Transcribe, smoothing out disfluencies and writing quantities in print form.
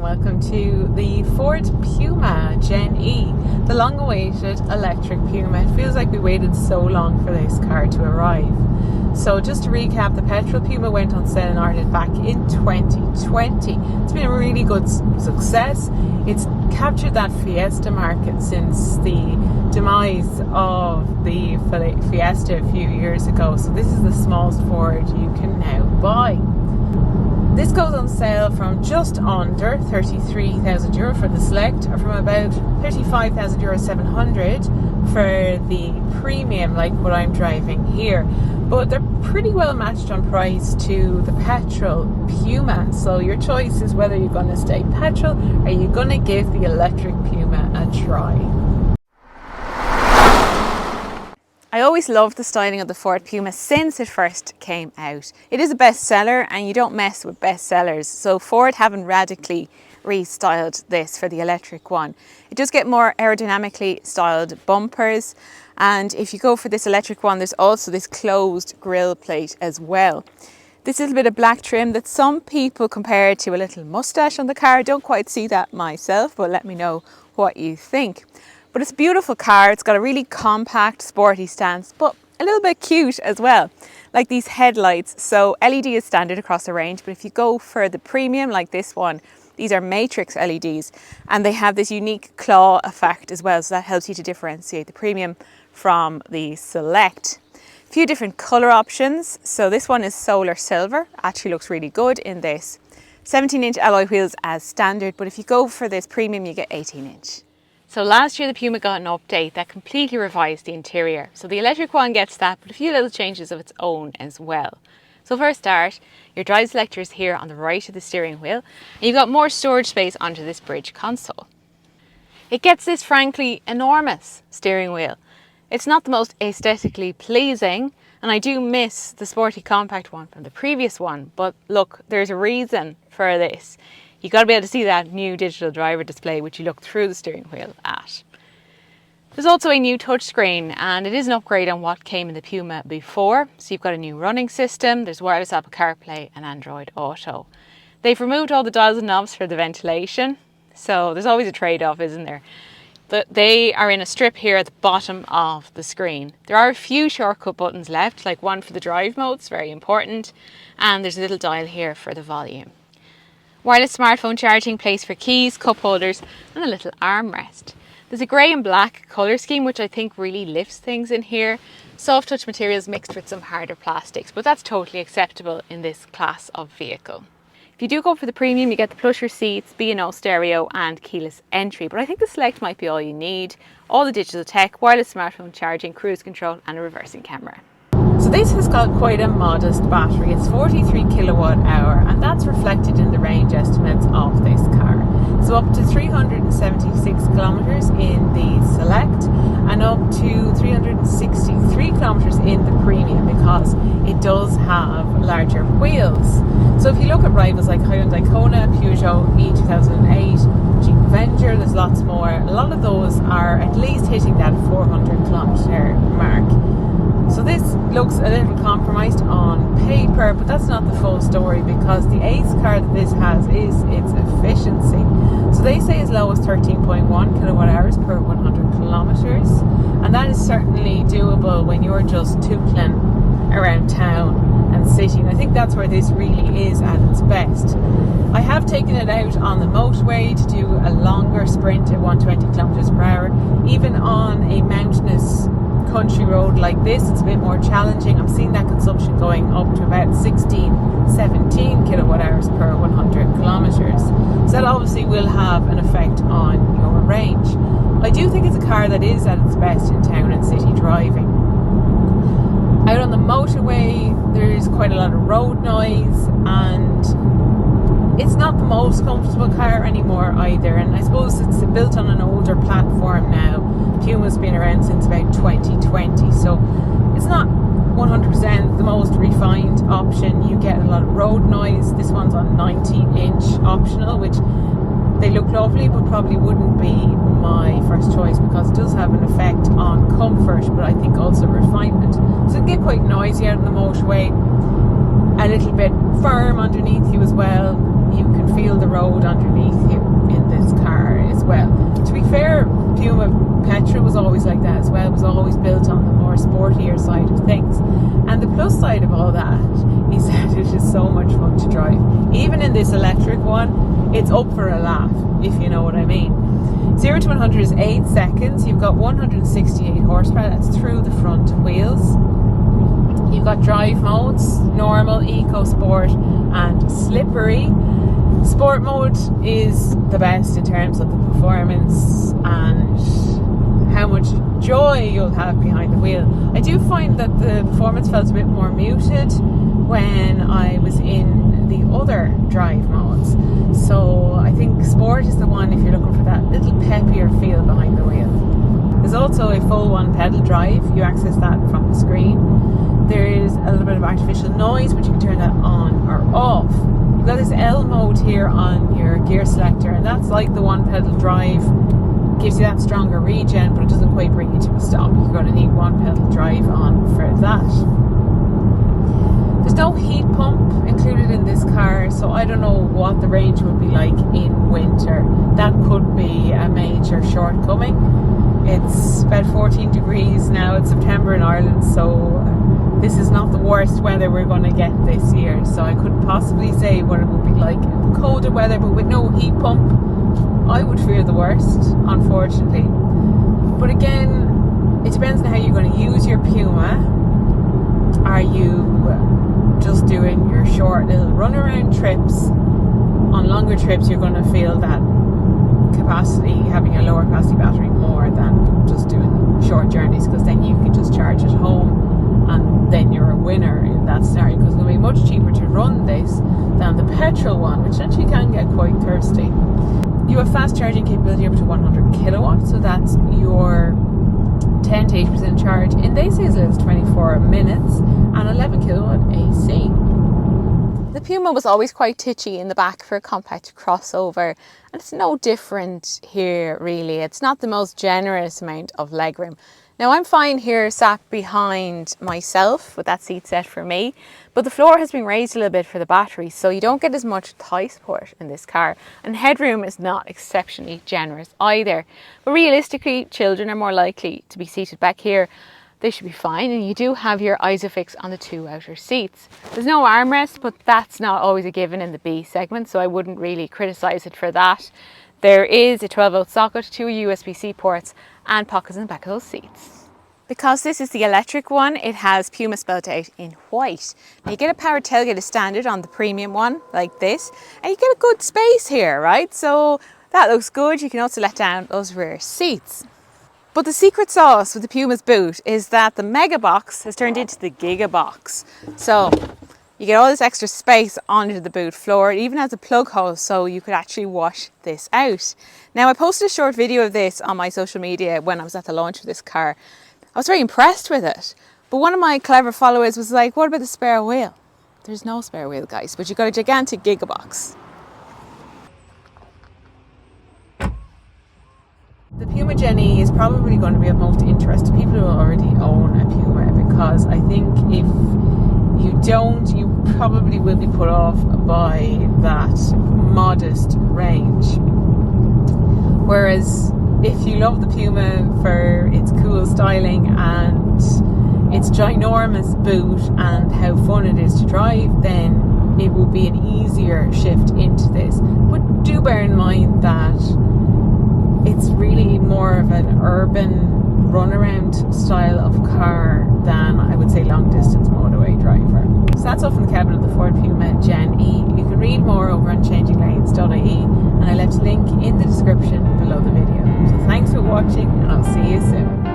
and welcome to the Ford Puma Gen-E, the long-awaited electric Puma. It feels like we waited so long for this car to arrive. So just to recap, the petrol Puma went on sale in Ireland back in 2020. It's been a really good success. It's captured that Fiesta market since the demise of the Fiesta a few years ago. So this is the smallest Ford you can now buy. This goes on sale from just under €33,000 for the Select, or from about €35,700 for the Premium, like what I'm driving here. But they're pretty well matched on price to the petrol Puma. So your choice is whether you're going to stay petrol or you're going to give the electric Puma a try. I always loved the styling of the Ford Puma since it first came out. It is a bestseller and you don't mess with bestsellers, so Ford haven't radically restyled this for the electric one. It does get more aerodynamically styled bumpers, and if you go for this electric one, there's also this closed grille plate as well. This little bit of black trim that some people compare to a little moustache on the car. I don't quite see that myself, but let me know what you think. But it's a beautiful car. It's got a really compact, sporty stance, but a little bit cute as well. Like these headlights. So LED is standard across the range, but if you go for the Premium, like this one, these are matrix LEDs, and they have this unique claw effect as well. So that helps you to differentiate the Premium from the Select. A few different color options. So this one is solar silver. Actually looks really good in this. 17-inch alloy wheels as standard, but if you go for this Premium, you get 18-inch. So last year the Puma got an update that completely revised the interior. So the electric one gets that, but a few little changes of its own as well. So for a start, your drive selector is here on the right of the steering wheel, and you've got more storage space onto this bridge console. It gets this frankly enormous steering wheel. It's not the most aesthetically pleasing, and I do miss the sporty compact one from the previous one, but look, there's a reason for this. You've got to be able to see that new digital driver display which you look through the steering wheel at. There's also a new touchscreen, and it is an upgrade on what came in the Puma before. So you've got a new running system, there's wireless Apple CarPlay and Android Auto. They've removed all the dials and knobs for the ventilation, so there's always a trade-off, isn't there? They are in a strip here at the bottom of the screen. There are a few shortcut buttons left, like one for the drive modes, very important, and there's a little dial here for the volume. Wireless smartphone charging, place for keys, cup holders and a little armrest. There's a grey and black colour scheme which I think really lifts things in here. Soft touch materials mixed with some harder plastics, but that's totally acceptable in this class of vehicle. If you do go for the Premium, you get the plusher seats, B&O stereo and keyless entry, but I think the Select might be all you need. All the digital tech, wireless smartphone charging, cruise control and a reversing camera. So this has got quite a modest battery. It's 43 kilowatt hour, and that's reflected in the range estimates of this car. So up to 376 kilometers in the Select and up to 363 kilometers in the Premium, because it does have larger wheels. So if you look at rivals like Hyundai Kona, Peugeot E2008, Jeep Avenger, there's lots more. A lot of those are at least hitting that 400 kilometer mark. So this looks a little compromised on paper, but that's not the full story, because the ace card that this has is its efficiency. So they say as low as 13.1 kilowatt hours per 100 kilometers, and that is certainly doable when you're just tootling around town and city. And I think that's where this really is at its best. I have taken it out on the motorway to do a longer sprint at 120 kilometers per hour. Even on a mountainous country road like this, it's a bit more challenging. I'm seeing that consumption going up to about 17 kilowatt hours per 100 kilometers. So that obviously will have an effect on your range. I do think it's a car that is at its best in town and city driving. Out on the motorway, there's quite a lot of road noise, and it's not the most comfortable car anymore either, and I suppose it's built on an older platform now. Puma's been around since about 2020, so it's not 100% the most refined option. You get a lot of road noise. This one's on 19-inch optional, which they look lovely, but probably wouldn't be my first choice, because it does have an effect on comfort, but I think also refinement. So it can get quite noisy out on the motorway, a little bit firm underneath you as well. You can feel the road underneath you. was always like that as well. It was always built on the more sportier side of things. And the plus side of all that is that it is so much fun to drive. Even in this electric one, it's up for a laugh, if you know what I mean. 0 to 100 is 8 seconds. You've got 168 horsepower. That's through the front wheels. You've got drive modes: normal, eco, sport and slippery. Sport mode is the best in terms of the performance and how much joy you'll have behind the wheel. I do find that the performance felt a bit more muted when I was in the other drive modes. So I think sport is the one if you're looking for that little peppier feel behind the wheel. There's also a full one pedal drive. You access that from the screen. There is a little bit of artificial noise, but you can turn that on or off. You've got this L mode here on your gear selector, and that's like the one pedal drive. Gives you that stronger regen, but it doesn't quite bring you to a stop. You're going to need one pedal drive on for that. There's no heat pump included in this car, so I don't know what the range would be like in winter. That could be a major shortcoming. It's about 14 degrees now. It's September in Ireland, so this is not the worst weather we're going to get this year. So I couldn't possibly say what it would be like in colder weather, but with no heat pump, I would fear the worst, unfortunately. But again, it depends on how you're going to use your Puma. Are you just doing your short little runaround trips? On longer trips, you're going to feel that capacity, having a lower capacity battery, more than just doing short journeys, because then you can just charge at home and then you're a winner in that scenario, because it's going to be much cheaper to run this than the petrol one, which actually can get quite thirsty. You have fast charging capability up to 100 kilowatts, so that's your 10 to 80% charge in, they say, as little as 24 minutes, and 11 kilowatt AC. The Puma was always quite titchy in the back for a compact crossover, and it's no different here really. It's not the most generous amount of legroom. Now I'm fine here sat behind myself with that seat set for me, but the floor has been raised a little bit for the battery, so you don't get as much thigh support in this car, and headroom is not exceptionally generous either. But realistically, children are more likely to be seated back here. They should be fine, and you do have your ISOFIX on the 2 outer seats. There's no armrest, but that's not always a given in the B segment, so I wouldn't really criticise it for that. There is a 12-volt socket, 2 USB-C ports, and pockets in the back of those seats. Because this is the electric one, it has Puma spelled out in white. Now you get a power tailgate as standard on the premium one, like this, and you get a good space here, right? So that looks good. You can also let down those rear seats. But the secret sauce with the Puma's boot is that the mega box has turned into the gigabox. So you get all this extra space under the boot floor. It even has a plug hole, so you could actually wash this out. Now I posted a short video of this on my social media when I was at the launch of this car. I was very impressed with it. But one of my clever followers was like, what about the spare wheel? There's no spare wheel, guys, but you've got a gigantic gigabox. The Puma Gen-E is probably going to be of most interest to people who already own a Puma, because I think if you don't, you probably will be put off by that modest range. Whereas if you love the Puma for its cool styling and its ginormous boot and how fun it is to drive, then it will be an easier shift into this. But do bear in mind that it's really more of an urban runaround style of car than, I would say, long distance motorway driver. So that's all from the cabin of the Ford Puma Gen-E. You can read more over on changinglanes.ie, and I left a link in the description below the video. So thanks for watching, and I'll see you soon.